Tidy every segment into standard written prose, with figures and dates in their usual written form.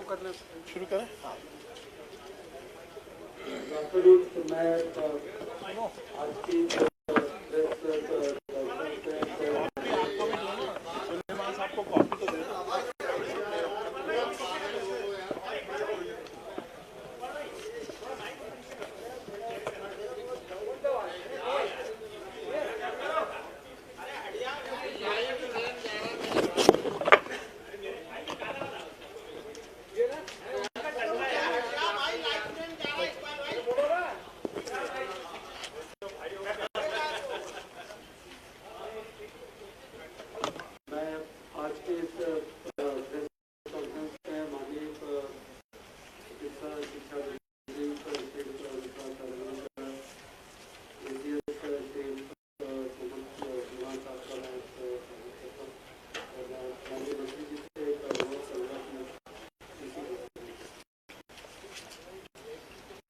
शुरू करें। हाँ, मैं आज की सुलेमान साहब को कॉपी तो दे दो।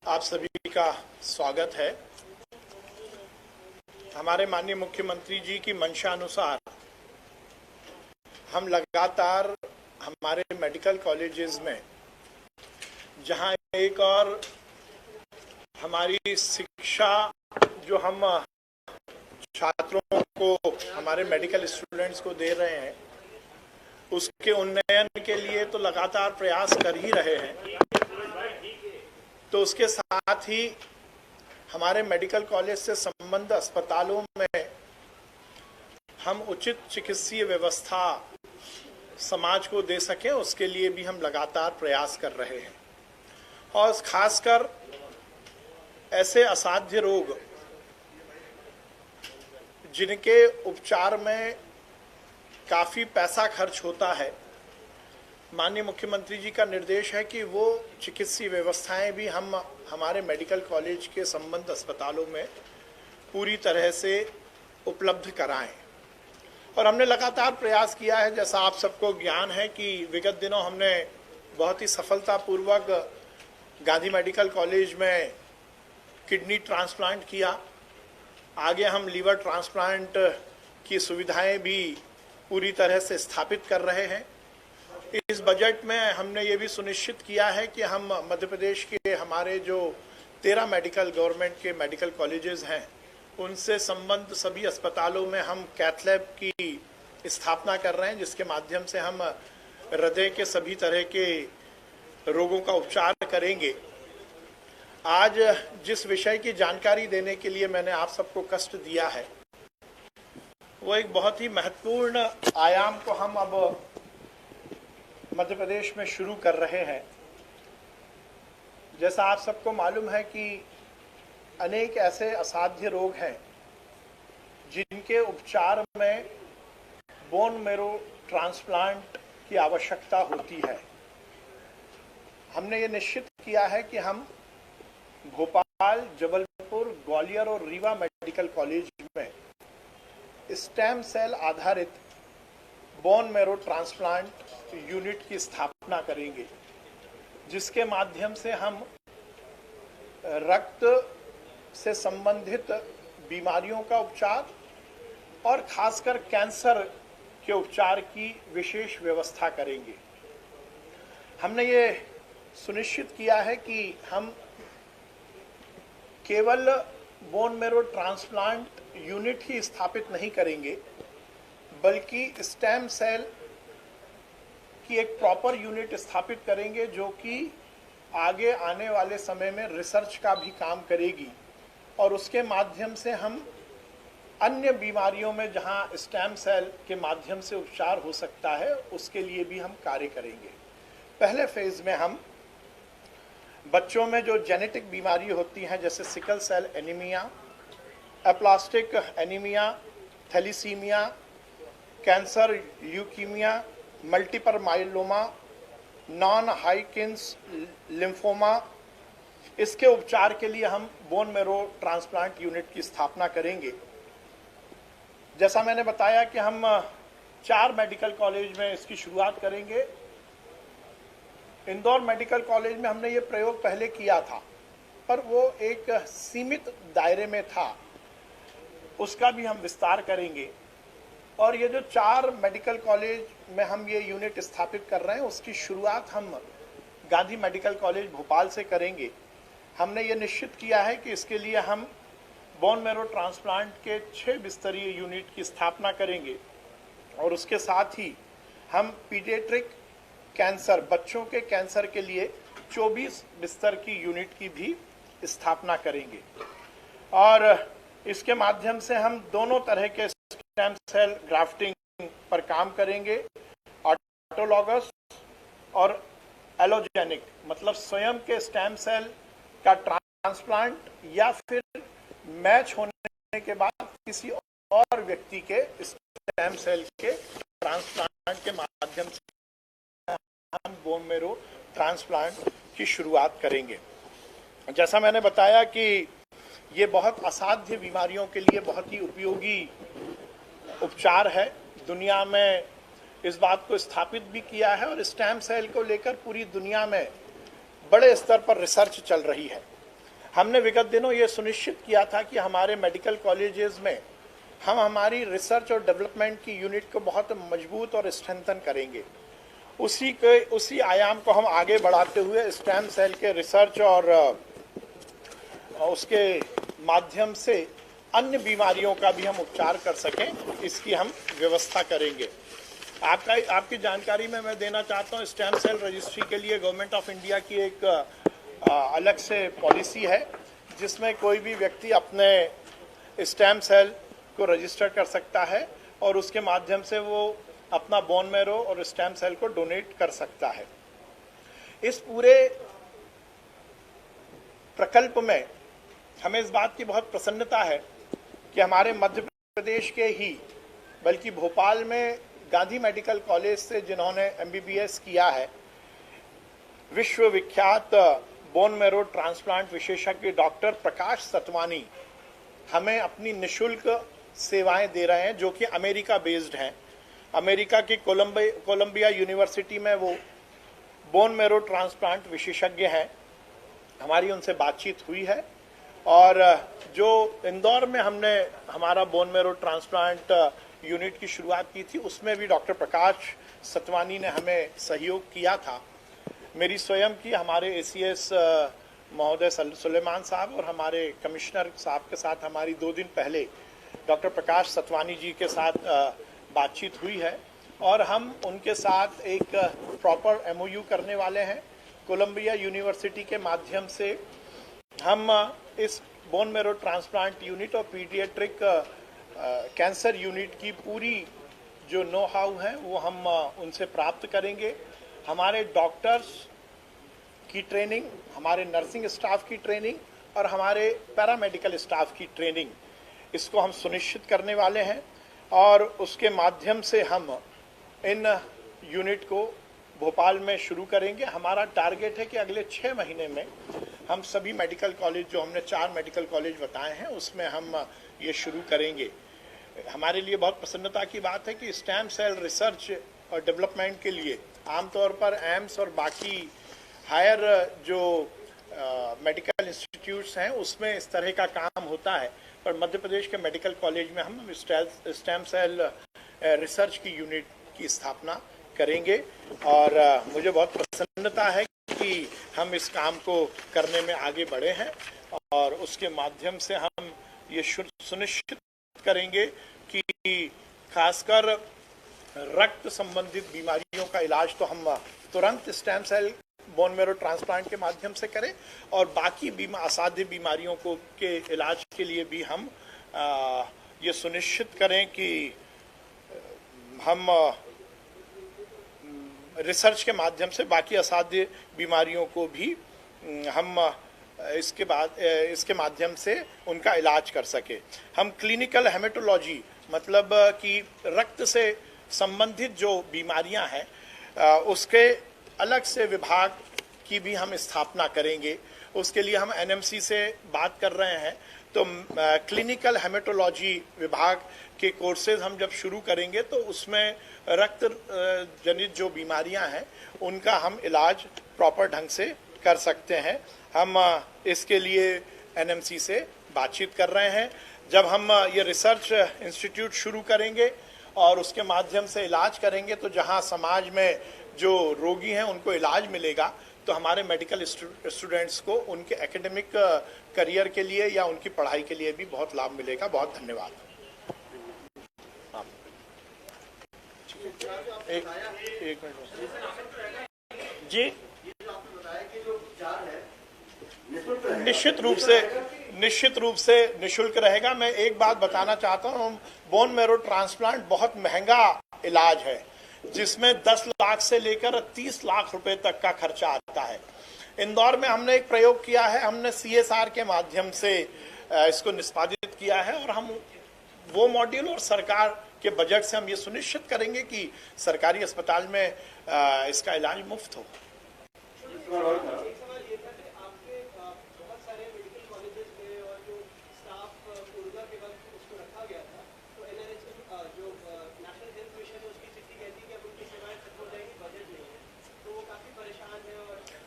आप सभी का स्वागत है। हमारे माननीय मुख्यमंत्री जी की मंशा अनुसार हम लगातार हमारे मेडिकल कॉलेजेस में, जहां एक और हमारी शिक्षा जो हम छात्रों को, हमारे मेडिकल स्टूडेंट्स को दे रहे हैं, उसके उन्नयन के लिए तो लगातार प्रयास कर ही रहे हैं, तो उसके साथ ही हमारे मेडिकल कॉलेज से संबद्ध अस्पतालों में हम उचित चिकित्सीय व्यवस्था समाज को दे सकें, उसके लिए भी हम लगातार प्रयास कर रहे हैं। और खासकर ऐसे असाध्य रोग जिनके उपचार में काफ़ी पैसा खर्च होता है, माननीय मुख्यमंत्री जी का निर्देश है कि वो चिकित्सीय व्यवस्थाएं भी हम हमारे मेडिकल कॉलेज के संबद्ध अस्पतालों में पूरी तरह से उपलब्ध कराएं। और हमने लगातार प्रयास किया है। जैसा आप सबको ज्ञान है कि विगत दिनों हमने बहुत ही सफलतापूर्वक गांधी मेडिकल कॉलेज में किडनी ट्रांसप्लांट किया। आगे हम लीवर ट्रांसप्लांट की सुविधाएं भी पूरी तरह से स्थापित कर रहे हैं। इस बजट में हमने ये भी सुनिश्चित किया है कि हम मध्य प्रदेश के हमारे जो 13 मेडिकल गवर्नमेंट के मेडिकल कॉलेजेस हैं, उनसे संबद्ध सभी अस्पतालों में हम कैथ लैब की स्थापना कर रहे हैं, जिसके माध्यम से हम हृदय के सभी तरह के रोगों का उपचार करेंगे। आज जिस विषय की जानकारी देने के लिए मैंने आप सबको कष्ट दिया है, वो एक बहुत ही महत्वपूर्ण आयाम को हम अब मध्य प्रदेश में शुरू कर रहे हैं। जैसा आप सबको मालूम है कि अनेक ऐसे असाध्य रोग हैं जिनके उपचार में बोन मैरो ट्रांसप्लांट की आवश्यकता होती है। हमने ये निश्चित किया है कि हम भोपाल, जबलपुर, ग्वालियर और रीवा मेडिकल कॉलेज में स्टेम सेल आधारित बोन मैरो ट्रांसप्लांट यूनिट की स्थापना करेंगे, जिसके माध्यम से हम रक्त से संबंधित बीमारियों का उपचार और खासकर कैंसर के उपचार की विशेष व्यवस्था करेंगे। हमने ये सुनिश्चित किया है कि हम केवल बोन मैरो ट्रांसप्लांट यूनिट ही स्थापित नहीं करेंगे, बल्कि स्टेम सेल की एक प्रॉपर यूनिट स्थापित करेंगे, जो कि आगे आने वाले समय में रिसर्च का भी काम करेगी और उसके माध्यम से हम अन्य बीमारियों में जहां स्टेम सेल के माध्यम से उपचार हो सकता है, उसके लिए भी हम कार्य करेंगे। पहले फेज में हम बच्चों में जो जेनेटिक बीमारी होती हैं, जैसे sickle cell anaemia, aplastic anaemia, thalassaemia, cancer, leukaemia, multiple myeloma, non Hodgkin's lymphoma, इसके उपचार के लिए हम बोन मैरो ट्रांसप्लांट यूनिट की स्थापना करेंगे। जैसा मैंने बताया कि हम 4 मेडिकल कॉलेज में इसकी शुरुआत करेंगे। इंदौर मेडिकल कॉलेज में हमने ये प्रयोग पहले किया था, पर वो एक सीमित दायरे में था, उसका भी हम विस्तार करेंगे। और ये जो 4 मेडिकल कॉलेज में हम ये यूनिट स्थापित कर रहे हैं, उसकी शुरुआत हम गांधी मेडिकल कॉलेज भोपाल से करेंगे, हमने ये निश्चित किया है कि इसके लिए हम बोन मैरो ट्रांसप्लांट के 6 बिस्तरीय यूनिट की स्थापना करेंगे और उसके साथ ही हम पीडियाट्रिक कैंसर, बच्चों के कैंसर के लिए 24 बिस्तर की यूनिट की भी स्थापना करेंगे। और इसके माध्यम से हम दोनों तरह के स्टेम सेल ग्राफ्टिंग पर काम करेंगे, ऑटोलॉगस और एलोजेनिक, मतलब स्वयं के स्टेम सेल का ट्रांसप्लांट या फिर मैच होने के बाद किसी और व्यक्ति के स्टेम सेल के ट्रांसप्लांट के माध्यम से हम बोन मैरो ट्रांसप्लांट की शुरुआत करेंगे। जैसा मैंने बताया कि ये बहुत असाध्य बीमारियों के लिए बहुत ही उपयोगी उपचार है। दुनिया में इस बात को स्थापित भी किया है और स्टेम सेल को लेकर पूरी दुनिया में बड़े स्तर पर रिसर्च चल रही है। हमने विगत दिनों ये सुनिश्चित किया था कि हमारे मेडिकल कॉलेजेस में हम हमारी रिसर्च और डेवलपमेंट की यूनिट को बहुत मजबूत और स्ट्रेंथन करेंगे। उसी आयाम को हम आगे बढ़ाते हुए स्टेम सेल के रिसर्च और उसके माध्यम से अन्य बीमारियों का भी हम उपचार कर सकें, इसकी हम व्यवस्था करेंगे। आपकी जानकारी में मैं देना चाहता हूँ, स्टेम सेल रजिस्ट्री के लिए गवर्नमेंट ऑफ इंडिया की एक अलग से पॉलिसी है जिसमें कोई भी व्यक्ति अपने स्टेम सेल को रजिस्टर कर सकता है और उसके माध्यम से वो अपना बोन मैरो और स्टेम सेल को डोनेट कर सकता है। इस पूरे प्रकल्प में हमें इस बात की बहुत प्रसन्नता है कि हमारे मध्य प्रदेश के ही बल्कि भोपाल में गांधी मेडिकल कॉलेज से जिन्होंने MBBS किया है, विश्वविख्यात बोन मैरो ट्रांसप्लांट विशेषज्ञ डॉक्टर प्रकाश सतवानी हमें अपनी निशुल्क सेवाएं दे रहे हैं, जो कि अमेरिका बेस्ड हैं। अमेरिका की कोलंबिया यूनिवर्सिटी में वो बोन मैरो ट्रांसप्लांट विशेषज्ञ हैं। हमारी उनसे बातचीत हुई है और जो इंदौर में हमने हमारा बोन मैरो ट्रांसप्लांट यूनिट की शुरुआत की थी, उसमें भी डॉक्टर प्रकाश सतवानी ने हमें सहयोग किया था। मेरी स्वयं की हमारे ACS महोदय सुलेमान साहब और हमारे कमिश्नर साहब के साथ हमारी 2 दिन पहले डॉक्टर प्रकाश सतवानी जी के साथ बातचीत हुई है और हम उनके साथ एक प्रॉपर MOU करने वाले हैं। कोलंबिया यूनिवर्सिटी के माध्यम से हम इस बोन मैरो ट्रांसप्लांट यूनिट और पीडियाट्रिक कैंसर यूनिट की पूरी जो नो हाउ है वो हम उनसे प्राप्त करेंगे। हमारे डॉक्टर्स की ट्रेनिंग, हमारे नर्सिंग स्टाफ की ट्रेनिंग और हमारे पैरामेडिकल स्टाफ की ट्रेनिंग, इसको हम सुनिश्चित करने वाले हैं और उसके माध्यम से हम इन यूनिट को भोपाल में शुरू करेंगे। हमारा टारगेट है कि अगले 6 महीने में हम सभी मेडिकल कॉलेज, जो हमने 4 मेडिकल कॉलेज बताए हैं, उसमें हम ये शुरू करेंगे। हमारे लिए बहुत प्रसन्नता की बात है कि स्टेम सेल रिसर्च और डेवलपमेंट के लिए आमतौर पर एम्स और बाकी हायर जो मेडिकल इंस्टीट्यूट्स हैं उसमें इस तरह का काम होता है, पर मध्य प्रदेश के मेडिकल कॉलेज में हम स्टेम सेल रिसर्च की यूनिट की स्थापना करेंगे और मुझे बहुत प्रसन्नता है कि हम इस काम को करने में आगे बढ़े हैं और उसके माध्यम से हम ये सुनिश्चित करेंगे कि खासकर रक्त संबंधित बीमारियों का इलाज तो हम तुरंत stem cell bone marrow transplant के माध्यम से करें और बाकी असाध्य बीमारियों को के इलाज के लिए भी हम ये सुनिश्चित करें कि हम रिसर्च के माध्यम से बाकी असाध्य बीमारियों को भी हम इसके माध्यम से उनका इलाज कर सके। हम क्लिनिकल हेमेटोलॉजी, मतलब कि रक्त से संबंधित जो बीमारियां हैं उसके अलग से विभाग की भी हम स्थापना करेंगे। उसके लिए हम NMC से बात कर रहे हैं, तो क्लिनिकल हेमेटोलॉजी विभाग के कोर्सेज हम जब शुरू करेंगे तो उसमें रक्त जनित जो बीमारियां हैं उनका हम इलाज प्रॉपर ढंग से कर सकते हैं। हम इसके लिए NMC से बातचीत कर रहे हैं। जब हम ये रिसर्च इंस्टीट्यूट शुरू करेंगे और उसके माध्यम से इलाज करेंगे तो जहां समाज में जो रोगी हैं उनको इलाज मिलेगा, तो हमारे मेडिकल स्टूडेंट्स को उनके एकेडमिक करियर के लिए या उनकी पढ़ाई के लिए भी बहुत लाभ मिलेगा। बहुत धन्यवाद। एक मिनट जी। निश्चित रूप से निशुल्क रहेगा। मैं एक बात बताना चाहता हूँ, बोन मैरो ट्रांसप्लांट बहुत महंगा इलाज है, जिसमें 10 लाख से लेकर 30 लाख रुपए तक का खर्चा आता है। इंदौर में हमने एक प्रयोग किया है, हमने CSR के माध्यम से इसको निष्पादित किया है, और हम वो मॉड्यूल और सरकार के बजट से हम ये सुनिश्चित करेंगे कि सरकारी अस्पताल में इसका इलाज मुफ्त हो।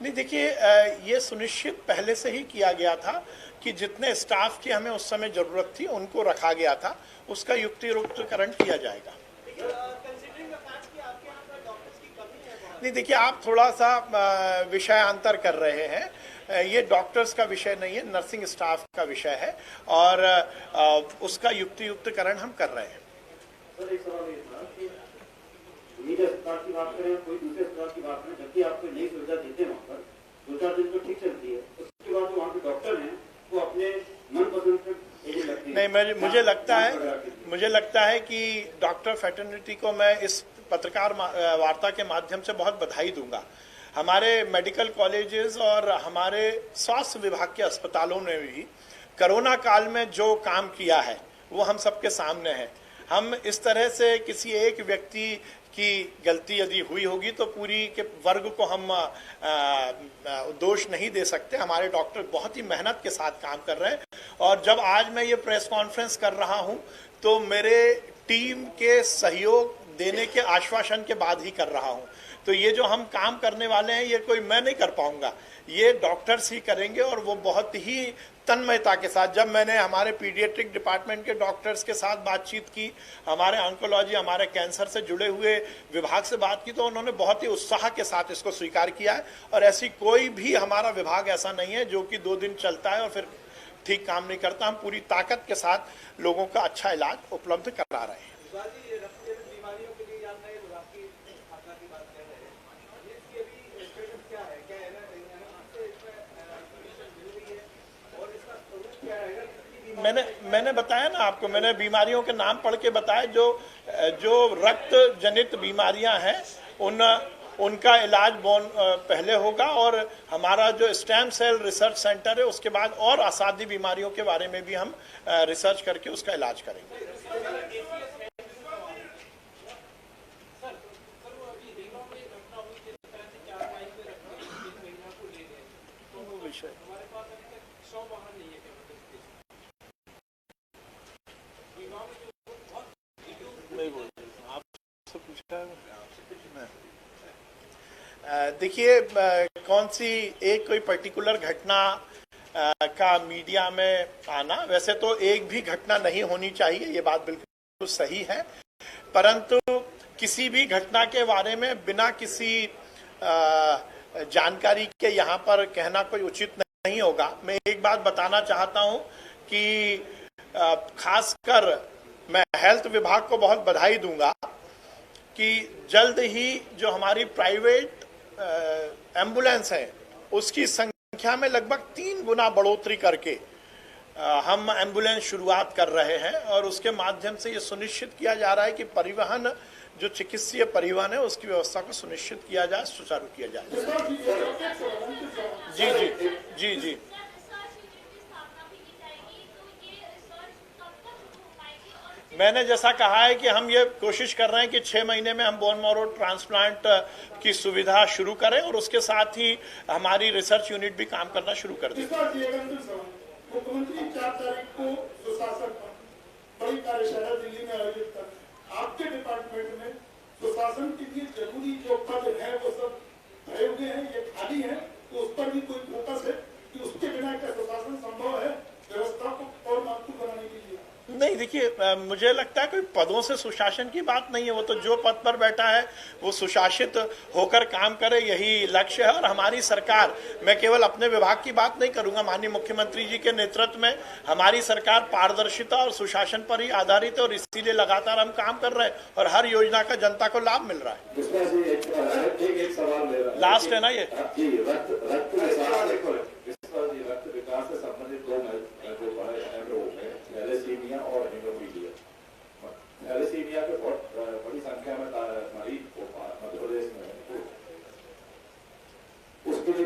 नहीं, देखिए, ये सुनिश्चित पहले से ही किया गया था कि जितने स्टाफ की हमें उस समय जरूरत थी उनको रखा गया था, उसका युक्तियुक्तकरण किया जाएगा। नहीं, देखिए, आप थोड़ा सा विषयांतर कर रहे हैं। ये डॉक्टर्स का विषय नहीं है, नर्सिंग स्टाफ का विषय है, और उसका युक्तियुक्तकरण हम कर रहे हैं। सर, एक सवाल ये था कि निजी अस्पताल की बात करें, कोई दूसरे अस्पताल की बात करें, जबकि आपको नई सुविधा देते हैं वहाँ पर 2-4 दिन तो ठीक चलती है, उसके बाद वहाँ के डॉक्टर हैं वो अपने मनपसंद से एजेंट लगते हैं। नहीं, मुझे लगता है कि डॉक्टर फैटर्निटी को मैं इस पत्रकार वार्ता के माध्यम से बहुत बधाई दूंगा। हमारे मेडिकल कॉलेजेस और हमारे स्वास्थ्य विभाग के अस्पतालों ने भी कोरोना काल में जो काम किया है वो हम सबके सामने है। हम इस तरह से किसी एक व्यक्ति की गलती यदि हुई होगी तो पूरी के वर्ग को हम दोष नहीं दे सकते। हमारे डॉक्टर बहुत ही मेहनत के साथ काम कर रहे हैं, और जब आज मैं ये प्रेस कॉन्फ्रेंस कर रहा हूं तो मेरे टीम के सहयोग देने के आश्वासन के बाद ही कर रहा हूं। तो ये जो हम काम करने वाले हैं ये कोई मैं नहीं कर पाऊंगा, ये डॉक्टर्स ही करेंगे, और वो बहुत ही तन्मयता के साथ। जब मैंने हमारे पीडियाट्रिक डिपार्टमेंट के डॉक्टर्स के साथ बातचीत की, हमारे ऑन्कोलॉजी, हमारे कैंसर से जुड़े हुए विभाग से बात की, तो उन्होंने बहुत ही उत्साह के साथ इसको स्वीकार किया है। और ऐसी कोई भी हमारा विभाग ऐसा नहीं है जो कि 2 दिन चलता है और फिर ठीक काम नहीं करता। हम पूरी ताकत के साथ लोगों का अच्छा इलाज उपलब्ध करा रहे हैं। मैंने बताया ना आपको, मैंने बीमारियों के नाम पढ़ के बताया। जो रक्त जनित बीमारियां हैं उनका इलाज पहले होगा, और हमारा जो स्टेम सेल रिसर्च सेंटर है उसके बाद और असाध्य बीमारियों के बारे में भी हम रिसर्च करके उसका इलाज करेंगे। देखिए, कौन सी एक कोई पर्टिकुलर घटना का मीडिया में आना, वैसे तो एक भी घटना नहीं होनी चाहिए, ये बात बिल्कुल सही है, परंतु किसी भी घटना के बारे में बिना किसी जानकारी के यहाँ पर कहना कोई उचित नहीं होगा। मैं एक बात बताना चाहता हूँ कि खासकर मैं हेल्थ विभाग को बहुत बधाई दूंगा कि जल्द ही जो हमारी प्राइवेट एम्बुलेंस है उसकी संख्या में लगभग 3 गुना बढ़ोतरी करके हम एम्बुलेंस शुरुआत कर रहे हैं, और उसके माध्यम से ये सुनिश्चित किया जा रहा है कि परिवहन, जो चिकित्सीय परिवहन है उसकी व्यवस्था को सुनिश्चित किया जाए, सुचारू किया जाए। जी जी जी जी। मैंने जैसा कहा है कि हम ये कोशिश कर रहे हैं कि 6 महीने में हम बोन मैरो ट्रांसप्लांट की सुविधा शुरू करें, और उसके साथ ही हमारी रिसर्च यूनिट भी काम करना शुरू कर दें। मुख्यमंत्री 4 तारीख को सुशासन पर बड़ी कार्यशाला दिल्ली में आयोजित कर, आपके डिपार्टमेंट में सुशासन के लिए जरूरी जो पद है वो सब भरे हुए हैं, ये खाली है, तो उस पर भी कोई फोकस है कि उसके बिना क्या सुशासन संभव है व्यवस्था को और मजबूत बनाने के लिए? नहीं, देखिए, मुझे लगता है कोई पदों से सुशासन की बात नहीं है। वो तो जो पद पर बैठा है वो सुशासित होकर काम करे, यही लक्ष्य है। और हमारी सरकार, मैं केवल अपने विभाग की बात नहीं करूंगा, माननीय मुख्यमंत्री जी के नेतृत्व में हमारी सरकार पारदर्शिता और सुशासन पर ही आधारित है, और इसीलिए लगातार हम काम कर रहे हैं और हर योजना का जनता को लाभ मिल रहा है। एक सवाल लास्ट है ना ये। रक्त विकास से संबंधित दो रोग है, थैलेसीमिया और हीमोफीलिया। थैलेसीमिया के बहुत बड़ी संख्या में मरीज मध्य प्रदेश में है, उसके लिए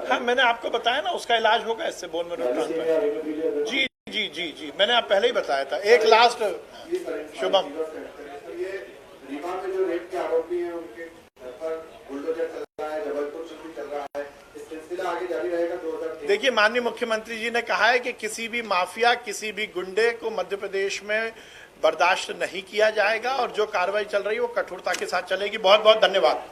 हाँ, मैंने आपको बताया ना, उसका इलाज होगा इससे, बोन में ट्रांसप्लांट। जी जी जी जी, मैंने आप पहले ही बताया था। एक लास्ट, शुभम, रीवा में जो रेप के आरोपी हैं उनके घर पर बुलडोजर चल रहा है, जबलपुर में भी चल रहा है, इस सिलसिला आगे जारी रहेगा 2023। देखिए, माननीय मुख्यमंत्री जी ने कहा है कि किसी भी माफिया, किसी भी गुंडे को मध्य प्रदेश में बर्दाश्त नहीं किया जाएगा, और जो कार्रवाई चल रही है वो कठोरता के साथ चलेगी। बहुत बहुत धन्यवाद।